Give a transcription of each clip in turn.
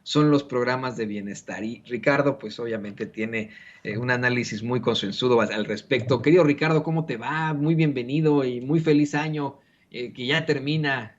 son los programas de bienestar. Y Ricardo, pues obviamente tiene un análisis muy consensuado al respecto. Querido Ricardo, ¿cómo te va? Muy bienvenido y muy feliz año que ya termina.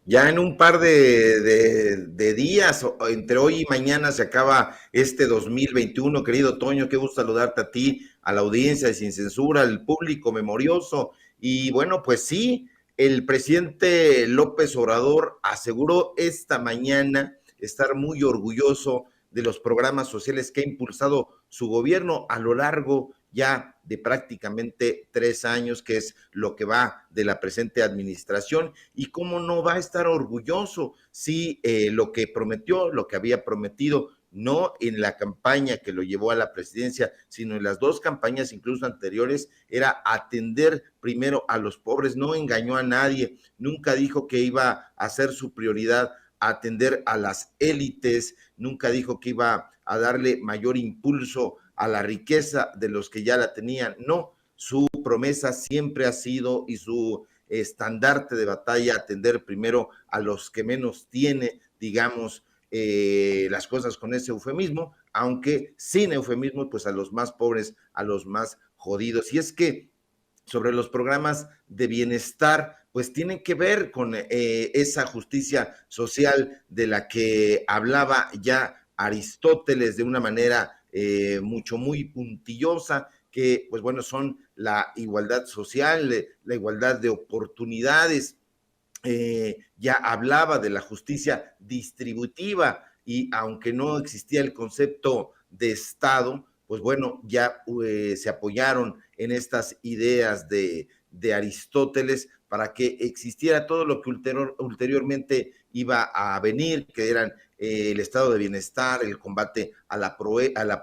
Ya en un par de días, entre hoy y mañana, se acaba este 2021. Querido Toño, qué gusto saludarte a ti, a la audiencia de Sin Censura, al público memorioso. Y bueno, pues sí, el presidente López Obrador aseguró esta mañana estar muy orgulloso de los programas sociales que ha impulsado su gobierno a lo largo ya de prácticamente 3 años, que es lo que va de la presente administración. Y cómo no va a estar orgulloso si lo que prometió, lo que había prometido, no en la campaña que lo llevó a la presidencia, sino en las dos campañas incluso anteriores, era atender primero a los pobres. No engañó a nadie, nunca dijo que iba a ser su prioridad atender a las élites, nunca dijo que iba a darle mayor impulso a la riqueza de los que ya la tenían. No, su promesa siempre ha sido, y su estandarte de batalla, atender primero a los que menos tiene, digamos, las cosas con ese eufemismo, aunque sin eufemismo, pues a los más pobres, a los más jodidos. Y es que sobre los programas de bienestar, pues tienen que ver con esa justicia social de la que hablaba ya Aristóteles de una manera muy puntillosa, que pues bueno, son la igualdad social, la igualdad de oportunidades. Ya hablaba de la justicia distributiva, y aunque no existía el concepto de Estado, pues bueno, ya se apoyaron en estas ideas de Aristóteles para que existiera todo lo que ulteriormente iba a venir, que eran el estado de bienestar, el combate a la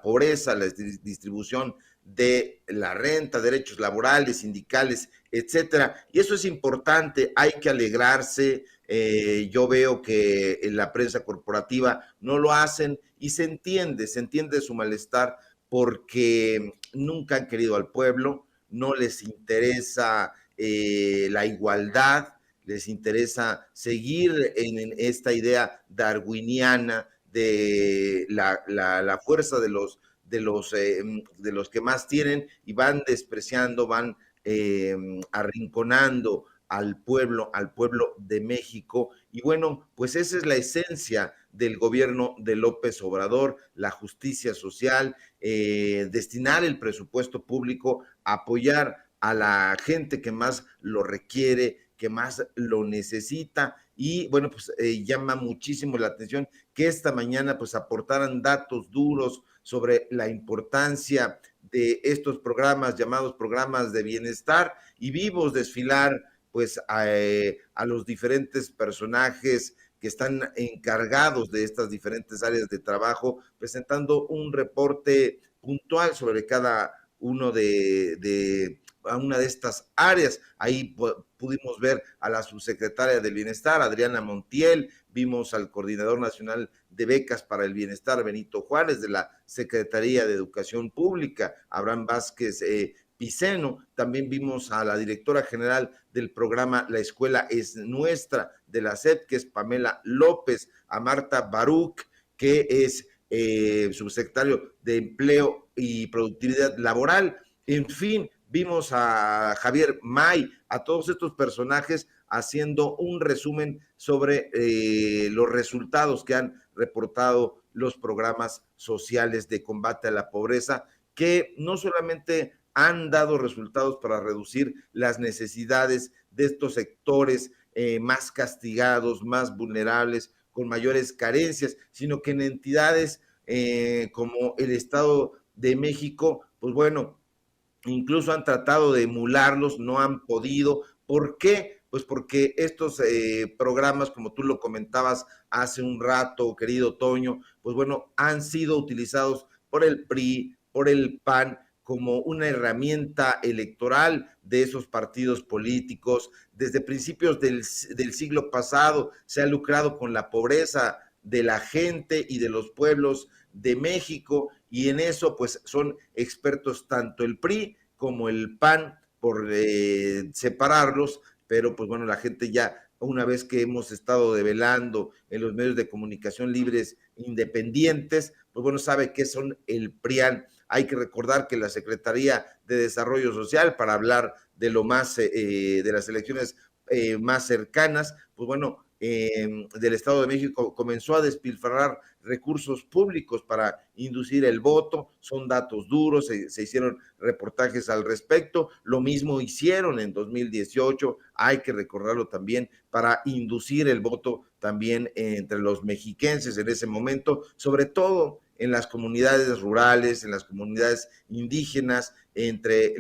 pobreza, la distribución de la renta, derechos laborales, sindicales, etcétera. Y eso es importante, hay que alegrarse. Yo veo que en la prensa corporativa no lo hacen, y se entiende su malestar, porque nunca han querido al pueblo, no les interesa la igualdad, les interesa seguir en esta idea darwiniana de la fuerza de los que más tienen, y van despreciando, van arrinconando al pueblo de México. Y bueno, pues esa es la esencia del gobierno de López Obrador: la justicia social, destinar el presupuesto público a apoyar a la gente que más lo requiere, que más lo necesita. Y bueno, pues llama muchísimo la atención que esta mañana pues aportaran datos duros sobre la importancia de estos programas llamados programas de bienestar, y vimos desfilar pues a los diferentes personajes que están encargados de estas diferentes áreas de trabajo, presentando un reporte puntual sobre cada uno a una de estas áreas. Ahí pudimos ver a la subsecretaria del Bienestar, Adriana Montiel, vimos al coordinador nacional de becas para el bienestar, Benito Juárez, de la Secretaría de Educación Pública, Abraham Vázquez Piceno. También vimos a la directora general del programa La Escuela es Nuestra de la SEP, que es Pamela López, a Marta Baruch, que es subsecretario de Empleo y Productividad Laboral. En fin, vimos a Javier May, a todos estos personajes haciendo un resumen sobre los resultados que han reportado los programas sociales de combate a la pobreza, que no solamente han dado resultados para reducir las necesidades de estos sectores más castigados, más vulnerables, con mayores carencias, sino que en entidades como el Estado de México, pues bueno, incluso han tratado de emularlos, no han podido. ¿Por qué? Pues porque estos programas, como tú lo comentabas hace un rato, querido Toño, pues bueno, han sido utilizados por el PRI, por el PAN, como una herramienta electoral de esos partidos políticos. Desde principios del siglo pasado se ha lucrado con la pobreza de la gente y de los pueblos de México, y en eso pues son expertos tanto el PRI como el PAN por separarlos, pero pues bueno, la gente ya una vez que hemos estado develando en los medios de comunicación libres independientes, pues bueno, sabe qué son el PRIAN. Hay que recordar que la Secretaría de Desarrollo Social, para hablar de lo más, de las elecciones más cercanas, pues bueno, del Estado de México comenzó a despilfarrar recursos públicos para inducir el voto. Son datos duros, se hicieron reportajes al respecto. Lo mismo hicieron en 2018, hay que recordarlo también, para inducir el voto también entre los mexiquenses en ese momento, sobre todo en las comunidades rurales, en las comunidades indígenas, entre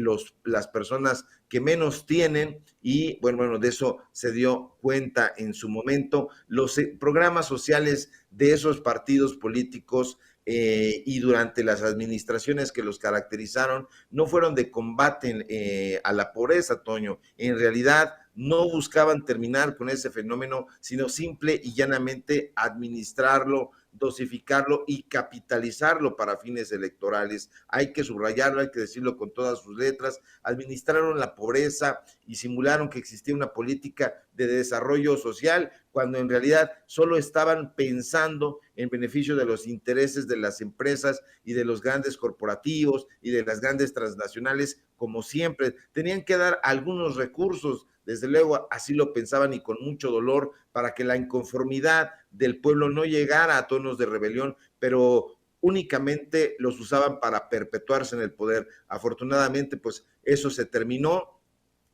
las personas que menos tienen, y bueno, de eso se dio cuenta en su momento. Los programas sociales de esos partidos políticos y durante las administraciones que los caracterizaron no fueron de combate a la pobreza, Toño. En realidad no buscaban terminar con ese fenómeno, sino simple y llanamente administrarlo, dosificarlo y capitalizarlo para fines electorales. Hay que subrayarlo, hay que decirlo con todas sus letras. Administraron la pobreza y simularon que existía una política de desarrollo social, cuando en realidad solo estaban pensando en beneficio de los intereses de las empresas y de los grandes corporativos y de las grandes transnacionales, como siempre. Tenían que dar algunos recursos, desde luego así lo pensaban, y con mucho dolor, para que la inconformidad del pueblo no llegara a tonos de rebelión, pero únicamente los usaban para perpetuarse en el poder. Afortunadamente, pues eso se terminó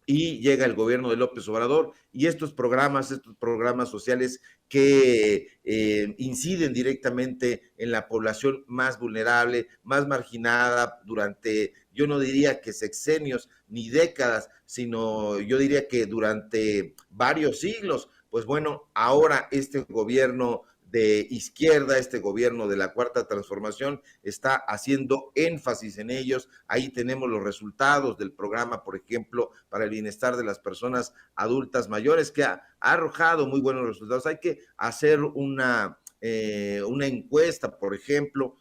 y llega el gobierno de López Obrador, y estos programas sociales que inciden directamente en la población más vulnerable, más marginada durante, yo no diría que sexenios ni décadas, sino yo diría que durante varios siglos. Pues bueno, ahora este gobierno de izquierda, este gobierno de la Cuarta Transformación, está haciendo énfasis en ellos. Ahí tenemos los resultados del programa, por ejemplo, para el bienestar de las personas adultas mayores, que ha arrojado muy buenos resultados. Hay que hacer una encuesta, por ejemplo,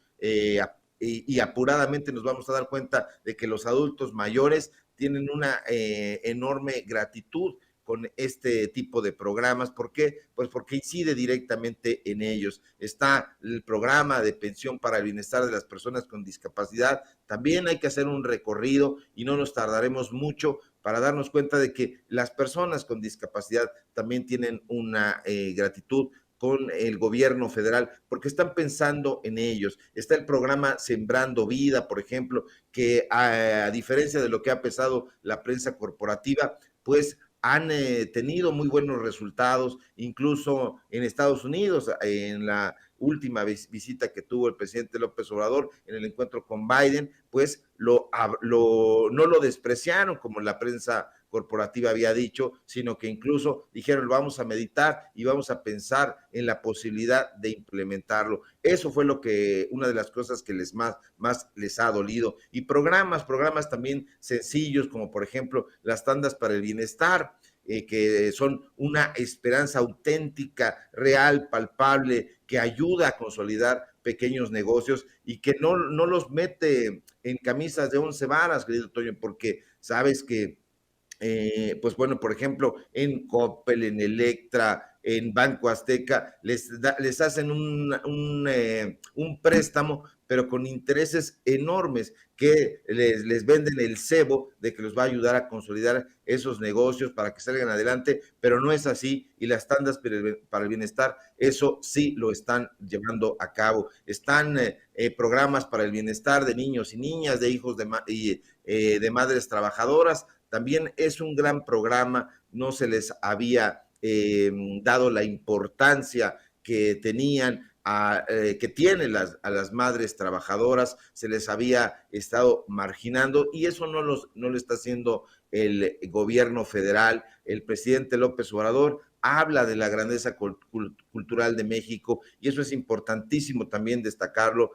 y apuradamente nos vamos a dar cuenta de que los adultos mayores tienen una enorme gratitud con este tipo de programas. ¿Por qué? Pues porque incide directamente en ellos. Está el programa de pensión para el bienestar de las personas con discapacidad. También hay que hacer un recorrido y no nos tardaremos mucho para darnos cuenta de que las personas con discapacidad también tienen una gratitud con el gobierno federal, porque están pensando en ellos. Está el programa Sembrando Vida, por ejemplo, que a diferencia de lo que ha pesado la prensa corporativa, pues han tenido muy buenos resultados, incluso en Estados Unidos, en la última visita que tuvo el presidente López Obrador en el encuentro con Biden, pues no lo despreciaron como la prensa corporativa había dicho, sino que incluso dijeron, vamos a meditar y vamos a pensar en la posibilidad de implementarlo. Eso fue una de las cosas que más les ha dolido. Y programas también sencillos, como por ejemplo las tandas para el bienestar, que son una esperanza auténtica, real, palpable, que ayuda a consolidar pequeños negocios y que no los mete en camisas de 11 varas, querido Toño, porque sabes que pues bueno, por ejemplo, en Coppel, en Electra, en Banco Azteca, les hacen un préstamo, pero con intereses enormes, que les venden el cebo de que los va a ayudar a consolidar esos negocios para que salgan adelante, pero no es así, y las tandas para el bienestar, eso sí lo están llevando a cabo. Están programas para el bienestar de niños y niñas, de hijos de madres trabajadoras. También es un gran programa, no se les había dado la importancia que tenían, que tienen a las madres trabajadoras, se les había estado marginando, y eso no lo está haciendo el gobierno federal. El presidente López Obrador habla de la grandeza cultural de México, y eso es importantísimo también destacarlo.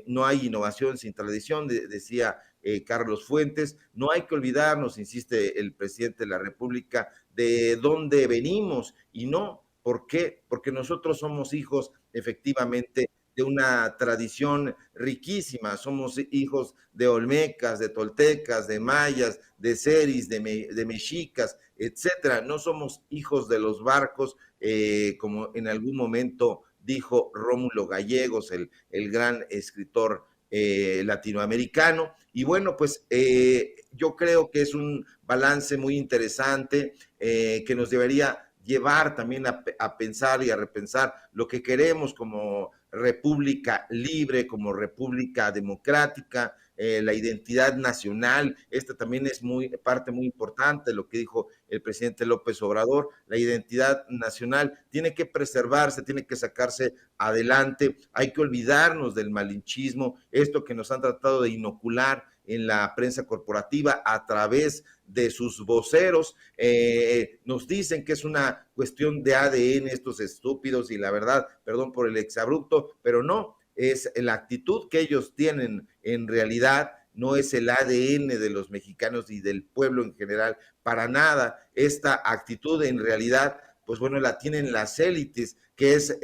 No hay innovación sin tradición, decía Carlos Fuentes. No hay que olvidarnos, insiste el presidente de la República, de dónde venimos, y no, ¿por qué? Porque nosotros somos hijos efectivamente de una tradición riquísima. Somos hijos de olmecas, de toltecas, de mayas, de seris, de mexicas, etcétera. No somos hijos de los barcos, como en algún momento dijo Rómulo Gallegos, el gran escritor latinoamericano. Y bueno, pues yo creo que es un balance muy interesante que nos debería llevar también a pensar y a repensar lo que queremos como república libre, como república democrática, la identidad nacional. Esta también es parte muy importante de lo que dijo el presidente López Obrador. La identidad nacional tiene que preservarse, tiene que sacarse adelante. Hay que olvidarnos del malinchismo, esto que nos han tratado de inocular en la prensa corporativa a través de sus voceros. Nos dicen que es una cuestión de ADN estos estúpidos, y la verdad, perdón por el exabrupto, pero no, es la actitud que ellos tienen en realidad, no es el ADN de los mexicanos y del pueblo en general, para nada. Esta actitud en realidad, pues bueno, la tienen las élites, que es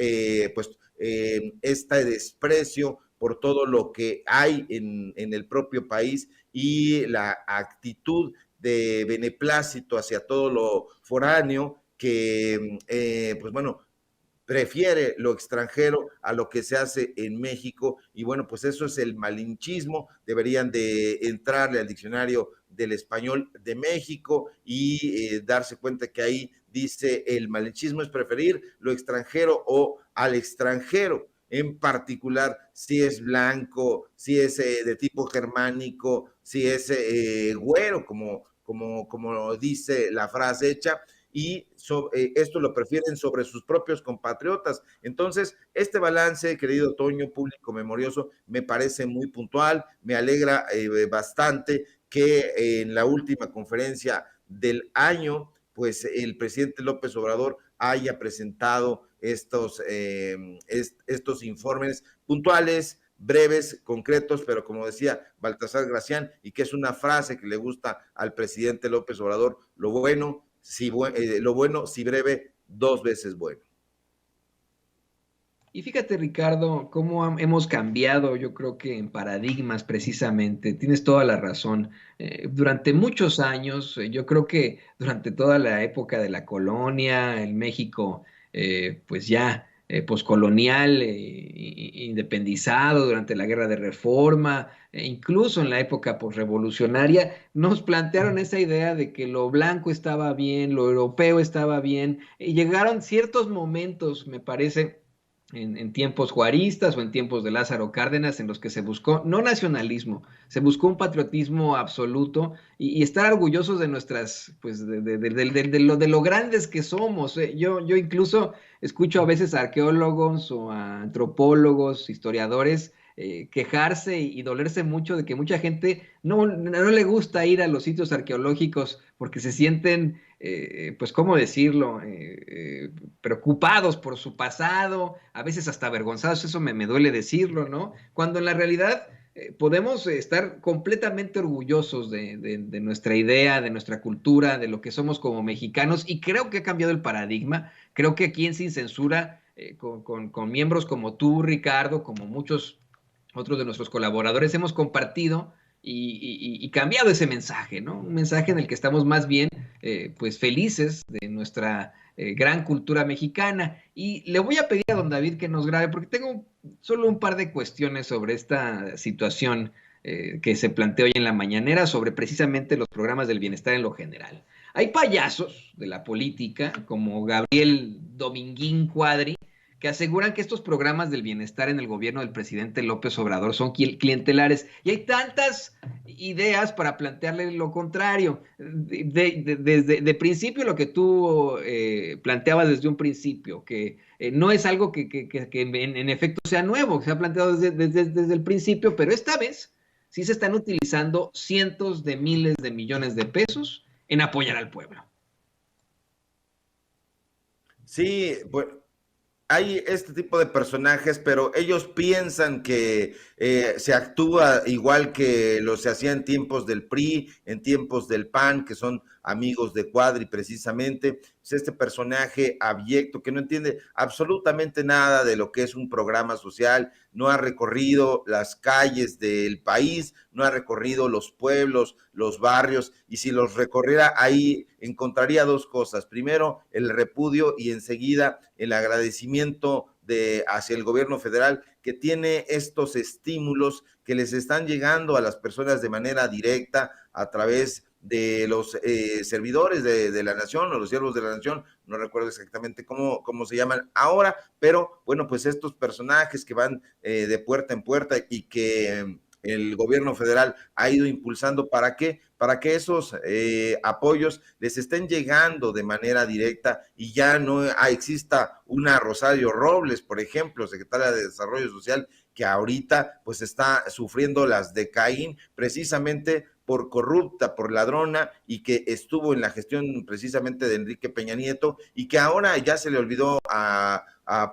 este desprecio por todo lo que hay en el propio país, y la actitud de beneplácito hacia todo lo foráneo, que pues bueno, prefiere lo extranjero a lo que se hace en México. Y bueno, pues eso es el malinchismo. Deberían de entrarle al diccionario del español de México y darse cuenta que ahí dice: el malinchismo es preferir lo extranjero o al extranjero, en particular si es blanco, si es de tipo germánico, si es güero, como dice la frase hecha, y esto lo prefieren sobre sus propios compatriotas. Entonces, este balance, querido Toño, público memorioso, me parece muy puntual. Me alegra bastante que en la última conferencia del año, pues el presidente López Obrador haya presentado estos informes puntuales, breves, concretos, pero como decía Baltasar Gracián, y que es una frase que le gusta al presidente López Obrador: lo bueno, si breve, dos veces bueno. Y fíjate, Ricardo, cómo hemos cambiado, yo creo que en paradigmas precisamente. Tienes toda la razón. Durante muchos años, yo creo que durante toda la época de la colonia, el México, pues ya poscolonial, independizado, durante la Guerra de Reforma, e incluso en la época posrevolucionaria, nos plantearon esa idea de que lo blanco estaba bien, lo europeo estaba bien, y llegaron ciertos momentos, me parece, en tiempos juaristas o en tiempos de Lázaro Cárdenas, en los que se buscó no nacionalismo, se buscó un patriotismo absoluto y estar orgullosos de nuestras, pues de lo grandes que somos. Yo incluso escucho a veces a arqueólogos o a antropólogos, historiadores, quejarse y dolerse mucho de que mucha gente no le gusta ir a los sitios arqueológicos porque se sienten, pues, ¿cómo decirlo? Preocupados por su pasado, a veces hasta avergonzados, eso me duele decirlo, ¿no? Cuando en la realidad podemos estar completamente orgullosos de nuestra idea, de nuestra cultura, de lo que somos como mexicanos, y creo que ha cambiado el paradigma. Creo que aquí en Sin Censura, con miembros como tú, Ricardo, como muchos otros de nuestros colaboradores, hemos compartido y cambiado ese mensaje, ¿no? Un mensaje en el que estamos más bien, pues, felices de nuestra gran cultura mexicana. Y le voy a pedir a don David que nos grabe, porque tengo solo un par de cuestiones sobre esta situación que se planteó hoy en la mañanera, sobre precisamente los programas del bienestar en lo general. Hay payasos de la política, como Gabriel Dominguín Cuadri, que aseguran que estos programas del bienestar en el gobierno del presidente López Obrador son clientelares. Y hay tantas ideas para plantearle lo contrario. Desde principio, lo que tú planteabas desde un principio, que no es algo que en efecto sea nuevo, se ha planteado desde el principio, pero esta vez sí se están utilizando cientos de miles de millones de pesos en apoyar al pueblo. Sí, pues hay este tipo de personajes, pero ellos piensan que se actúa igual que lo se hacía en tiempos del PRI, en tiempos del PAN, que son amigos de Cuadri precisamente, pues este personaje abyecto que no entiende absolutamente nada de lo que es un programa social, no ha recorrido las calles del país, no ha recorrido los pueblos, los barrios, y si los recorriera ahí encontraría dos cosas: primero el repudio y enseguida el agradecimiento hacia el gobierno federal, que tiene estos estímulos que les están llegando a las personas de manera directa a través de los servidores de la nación o los siervos de la nación, no recuerdo exactamente cómo se llaman ahora, pero bueno, pues estos personajes que van de puerta en puerta y que el gobierno federal ha ido impulsando. ¿Para qué? Para que esos apoyos les estén llegando de manera directa y ya no exista una Rosario Robles, por ejemplo, secretaria de Desarrollo Social, que ahorita pues está sufriendo las de Caín precisamente por corrupta, por ladrona, y que estuvo en la gestión precisamente de Enrique Peña Nieto, y que ahora ya se le olvidó a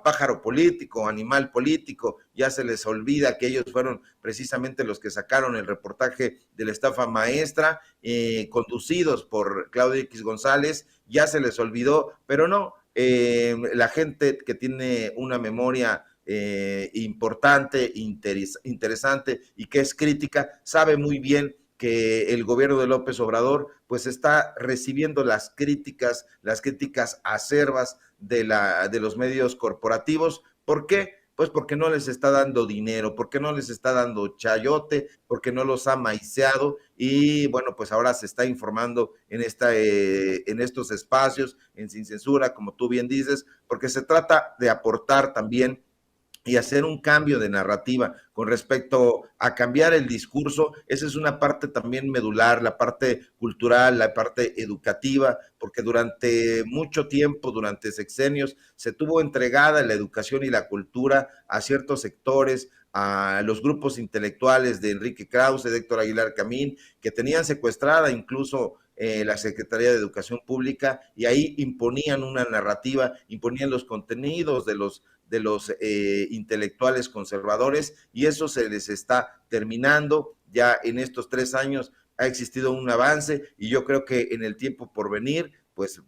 pájaro político, animal político, ya se les olvida que ellos fueron precisamente los que sacaron el reportaje de la estafa maestra, conducidos por Claudio X González, ya se les olvidó, pero no, la gente que tiene una memoria importante, interesante y que es crítica, sabe muy bien que el gobierno de López Obrador pues está recibiendo las críticas acerbas de los medios corporativos. ¿Por qué? Pues porque no les está dando dinero, porque no les está dando chayote, porque no los ha maiceado, y bueno, pues ahora se está informando en estos espacios, en Sin Censura, como tú bien dices, porque se trata de aportar también y hacer un cambio de narrativa con respecto a cambiar el discurso. Esa es una parte también medular, la parte cultural, la parte educativa, porque durante mucho tiempo, durante sexenios, se tuvo entregada la educación y la cultura a ciertos sectores, a los grupos intelectuales de Enrique Krause, de Héctor Aguilar Camín, que tenían secuestrada incluso la Secretaría de Educación Pública, y ahí imponían una narrativa, imponían los contenidos de los intelectuales conservadores, y eso se les está terminando. Ya en estos 3 años ha existido un avance, y yo creo que en el tiempo por venir pues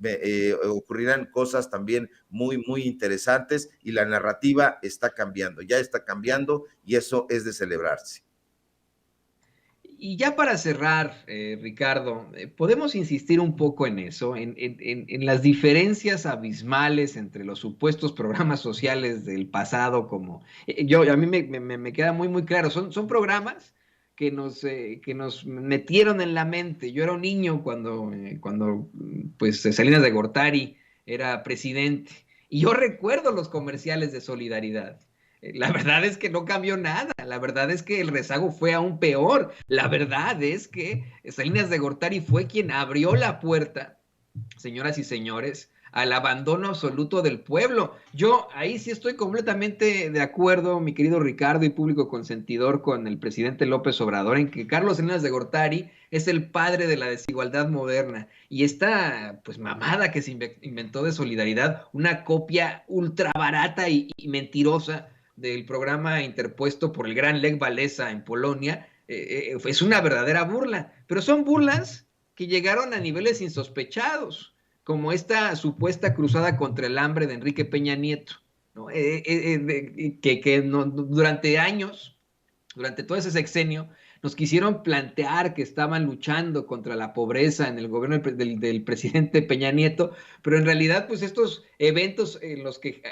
ocurrirán cosas también muy, muy interesantes, y la narrativa está cambiando, ya está cambiando, y eso es de celebrarse. Y ya para cerrar, Ricardo, podemos insistir un poco en eso, en las diferencias abismales entre los supuestos programas sociales del pasado, como a mí me queda muy, muy claro, son programas que nos metieron en la mente. Yo era un niño cuando pues Salinas de Gortari era presidente, y yo recuerdo los comerciales de solidaridad. La verdad es que no cambió nada, la verdad es que el rezago fue aún peor, la verdad es que Salinas de Gortari fue quien abrió la puerta, señoras y señores, al abandono absoluto del pueblo. Yo ahí sí estoy completamente de acuerdo, mi querido Ricardo y público consentidor, con el presidente López Obrador, en que Carlos Salinas de Gortari es el padre de la desigualdad moderna, y esta pues mamada que se inventó de solidaridad, una copia ultra barata y mentirosa del programa interpuesto por el gran Lech Walesa en Polonia, es una verdadera burla, pero son burlas que llegaron a niveles insospechados, como esta supuesta cruzada contra el hambre de Enrique Peña Nieto, ¿no? Durante años, durante todo ese sexenio, nos quisieron plantear que estaban luchando contra la pobreza en el gobierno del presidente Peña Nieto, pero en realidad pues estos eventos en los que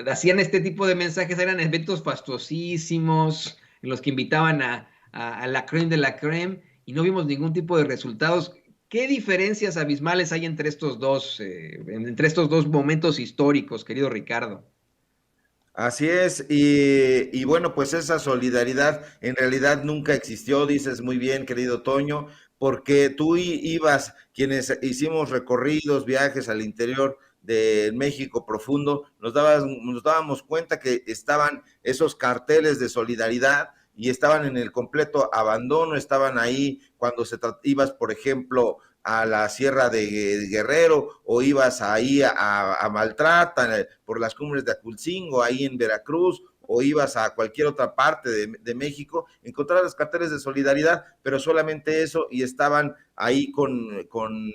hacían este tipo de mensajes eran eventos fastuosísimos, en los que invitaban a la creme de la creme, y no vimos ningún tipo de resultados. ¿Qué diferencias abismales hay entre estos dos momentos históricos, querido Ricardo? Así es, y bueno, pues esa solidaridad en realidad nunca existió, dices muy bien, querido Toño, porque tú ibas, quienes hicimos recorridos, viajes al interior de México profundo, nos dábamos cuenta que estaban esos carteles de solidaridad y estaban en el completo abandono, estaban ahí cuando ibas, por ejemplo, a la Sierra de Guerrero, o ibas ahí a Maltrata por las cumbres de Aculcingo, ahí en Veracruz, o ibas a cualquier otra parte de México, encontrabas carteles de solidaridad, pero solamente eso, y estaban ahí con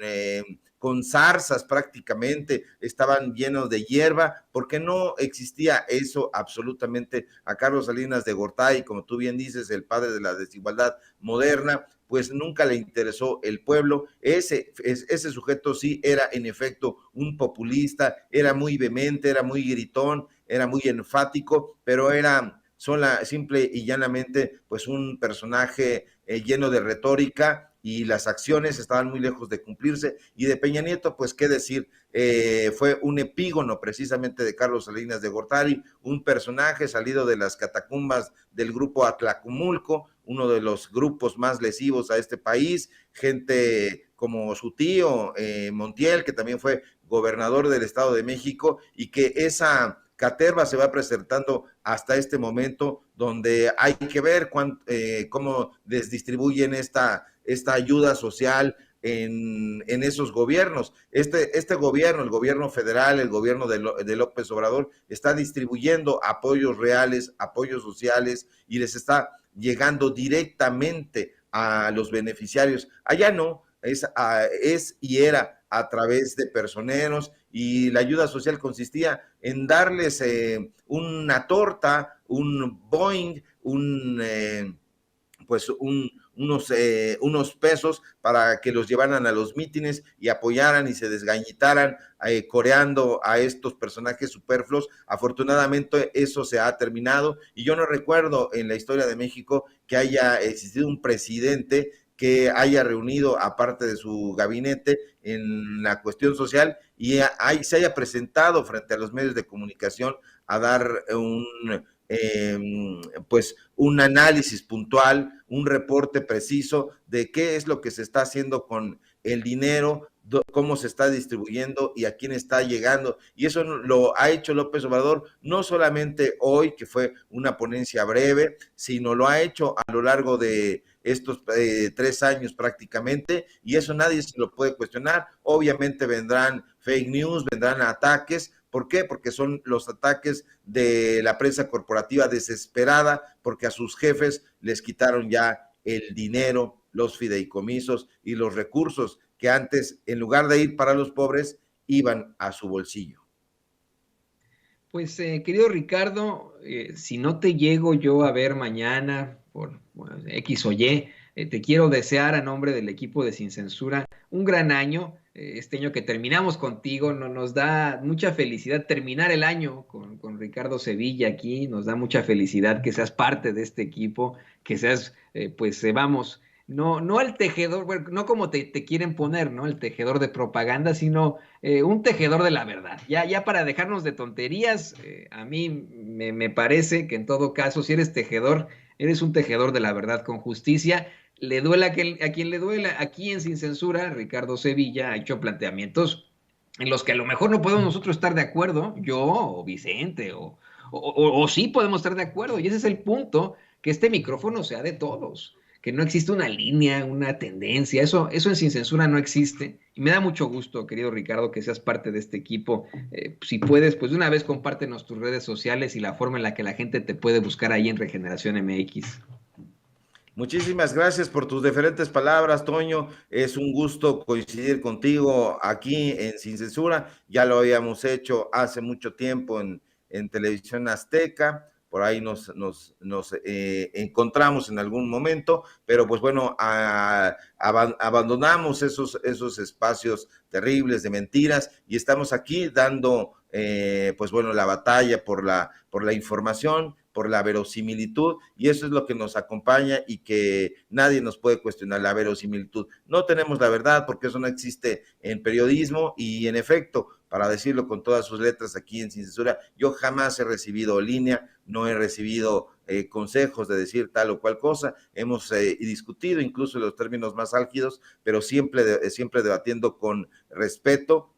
zarzas prácticamente, estaban llenos de hierba, porque no existía eso absolutamente. A Carlos Salinas de Gortari, como tú bien dices, el padre de la desigualdad moderna, pues nunca le interesó el pueblo. Ese sujeto sí era en efecto un populista, era muy vehemente, era muy gritón, era muy enfático, pero era simple y llanamente pues un personaje lleno de retórica, y las acciones estaban muy lejos de cumplirse. Y de Peña Nieto, pues qué decir, fue un epígono precisamente de Carlos Salinas de Gortari, un personaje salido de las catacumbas del grupo Atlacomulco, uno de los grupos más lesivos a este país, gente como su tío Montiel, que también fue gobernador del Estado de México, y que esa caterva se va presentando hasta este momento, donde hay que ver cómo les distribuyen esta ayuda social en esos gobiernos. Este gobierno, el gobierno federal, el gobierno de López Obrador, está distribuyendo apoyos reales, apoyos sociales, y les está llegando directamente a los beneficiarios. Allá no, es y era a través de personeros, y la ayuda social consistía en darles una torta, un Boeing, unos pesos para que los llevaran a los mítines y apoyaran y se desgañitaran coreando a estos personajes superfluos. Afortunadamente eso se ha terminado, y yo no recuerdo en la historia de México que haya existido un presidente que haya reunido a parte de su gabinete en la cuestión social y se haya presentado frente a los medios de comunicación a dar pues un análisis puntual, un reporte preciso de qué es lo que se está haciendo con el dinero, cómo se está distribuyendo y a quién está llegando. Y eso lo ha hecho López Obrador no solamente hoy, que fue una ponencia breve, sino lo ha hecho a lo largo de estos 3 años prácticamente, y eso nadie se lo puede cuestionar. Obviamente vendrán fake news, vendrán ataques. ¿Por qué? Porque son los ataques de la prensa corporativa desesperada, porque a sus jefes les quitaron ya el dinero, los fideicomisos y los recursos que antes, en lugar de ir para los pobres, iban a su bolsillo. Pues, querido Ricardo, si no te llego yo a ver mañana por X o Y, te quiero desear a nombre del equipo de Sin Censura un gran año. Este año que terminamos contigo, nos da mucha felicidad terminar el año con Ricardo Sevilla aquí, nos da mucha felicidad que seas parte de este equipo, que seas, pues, vamos, no el tejedor, bueno, no como te quieren poner, ¿no? El tejedor de propaganda, sino un tejedor de la verdad. Ya para dejarnos de tonterías, a mí me parece que en todo caso, si eres tejedor, eres un tejedor de la verdad con justicia. Le duela a quien le duela. Aquí en Sin Censura, Ricardo Sevilla ha hecho planteamientos en los que a lo mejor no podemos nosotros estar de acuerdo, yo o Vicente, o sí podemos estar de acuerdo. Y ese es el punto, que este micrófono sea de todos, que no existe una línea, una tendencia, eso en Sin Censura no existe. Y me da mucho gusto, querido Ricardo, que seas parte de este equipo. Si puedes, pues de una vez compártenos tus redes sociales y la forma en la que la gente te puede buscar ahí en Regeneración MX. Muchísimas gracias por tus diferentes palabras, Toño. Es un gusto coincidir contigo aquí en Sin Censura. Ya lo habíamos hecho hace mucho tiempo en Televisión Azteca. Por ahí nos encontramos en algún momento, pero pues bueno, abandonamos esos espacios terribles de mentiras y estamos aquí dando, pues bueno, la batalla por la información, por la verosimilitud, y eso es lo que nos acompaña y que nadie nos puede cuestionar, la verosimilitud. No tenemos la verdad porque eso no existe en periodismo, y en efecto, para decirlo con todas sus letras aquí en Sin Censura, yo jamás he recibido línea, no he recibido consejos de decir tal o cual cosa, hemos discutido incluso los términos más álgidos, pero siempre debatiendo con respeto,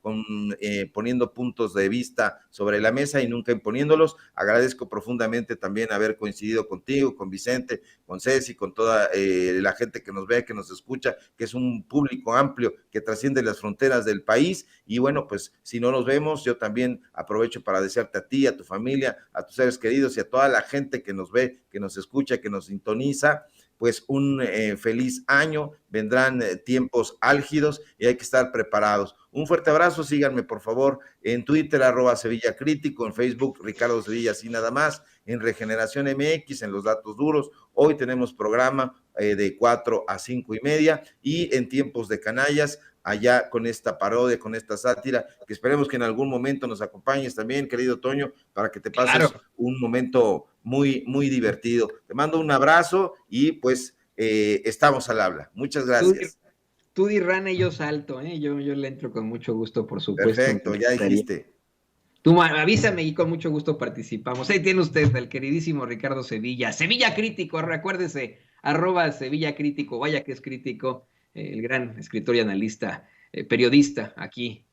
poniendo puntos de vista sobre la mesa y nunca imponiéndolos. Agradezco profundamente también haber coincidido contigo, con Vicente, con Ceci, con toda la gente que nos ve, que nos escucha, que es un público amplio que trasciende las fronteras del país. Y bueno, pues si no nos vemos, yo también aprovecho para desearte a ti, a tu familia, a tus seres queridos y a toda la gente que nos ve, que nos escucha, que nos sintoniza, pues un feliz año. Vendrán tiempos álgidos y hay que estar preparados. Un fuerte abrazo, síganme por favor en Twitter, @Sevilla Crítico, en Facebook, Ricardo Sevilla, así nada más, en Regeneración MX, en Los Datos Duros. Hoy tenemos programa de 4 a 5 y media, y en Tiempos de Canallas, allá con esta parodia, con esta sátira, que esperemos que en algún momento nos acompañes también, querido Toño, para que te pases Claro. un momento muy, muy divertido. Te mando un abrazo y pues estamos al habla. Muchas gracias. Tú di rana y yo salto, ¿eh? Yo le entro con mucho gusto, por supuesto. Perfecto, ya dijiste. Tú avísame y con mucho gusto participamos. Ahí tiene usted al queridísimo Ricardo Sevilla. Sevilla Crítico, recuérdese, @Sevilla Crítico, vaya que es crítico, el gran escritor y analista, periodista aquí